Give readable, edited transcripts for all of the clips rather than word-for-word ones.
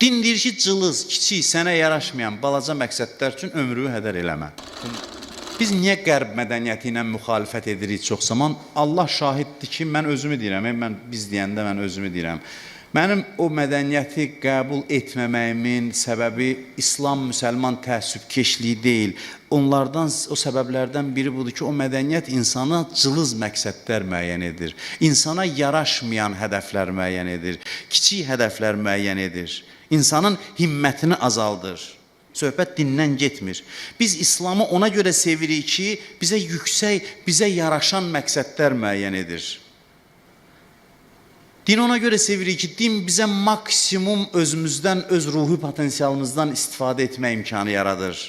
Din deyir ki, cılız, kiçik, sənə yaraşmayan balaca məqsədlər üçün ömrünü hədər eləmə. Biz niyə qərb mədəniyyəti ilə müxalifət edirik çox zaman? Allah şahiddir ki, mən özümü deyirəm, biz deyəndə mən özümü deyirəm. Mənim o mədəniyyəti qəbul etməməyimin səbəbi İslam-Müsəlman təəssübkeşliyi deyil. Onlardan, o səbəblərdən biri budur ki, o mədəniyyət insana cılız məqsədlər müəyyən edir. İnsana yaraşmayan hədəflər müəyyən edir. Kiçik hədəflər müəyyən edir. İnsanın himmətini azaldır. Söhbət dindən getmir. Biz İslamı ona görə sevirik ki, bizə yüksək, bizə yaraşan məqsədlər müəyyən edir. Din ona görə sevirik ki, din bizə maksimum özümüzdən, öz ruhi potensialımızdan istifadə etmə imkanı yaradır.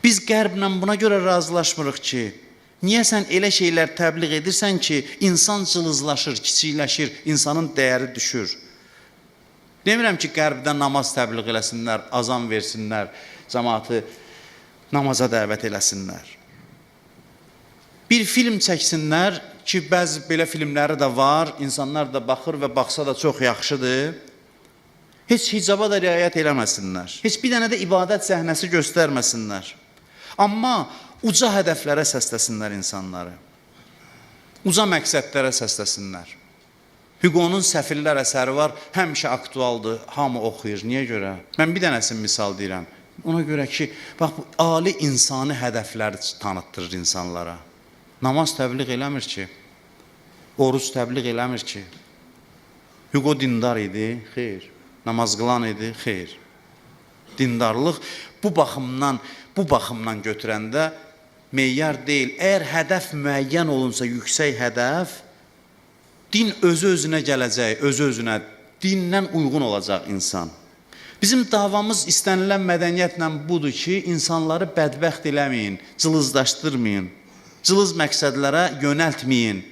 Biz qərblə buna görə razılaşmırıq ki, niyə sən elə şeylər təbliğ edirsən ki, insan cılızlaşır, kiçikləşir, insanın dəyəri düşür. Demirəm ki, qərbdə namaz təbliğ eləsinlər, azan versinlər, cəmaatı namaza dəvət eləsinlər. Bir film çəksinlər ki, bəzi belə filmləri də var, insanlar da baxır və baxsa da çox yaxşıdır. Heç hicaba da riayət eləməsinlər. Heç bir dənə də ibadət səhnəsi göstərməsinlər. Amma uca hədəflərə səsləsinlər insanları. Uca məqsədlərə səsləsinlər. Hugo'nun Səfirlər əsəri var, həmişə aktualdır, hamı oxuyur. Niyə görə? Mən bir dənəsini misal deyirəm. Ona görə ki, bax, bu ali insani hədəflər tanıtdırır insanlara. Namaz təbliğ eləmir ki, oruc təbliğ eləmir ki. Hugo dindar idi, xeyr. Namaz qılan idi, xeyr. Dindarlıq bu baxımdan götürəndə meyyar deyil. Əgər hədəf müəyyən olunsa, yüksək hədəf, din özü-özünə gələcək, özü-özünə, dindən uyğun olacaq insan. Bizim davamız istənilən mədəniyyətlə budur ki, insanları bədbəxt eləməyin, cılızlaşdırmayın, cılız məqsədlərə yönəltməyin.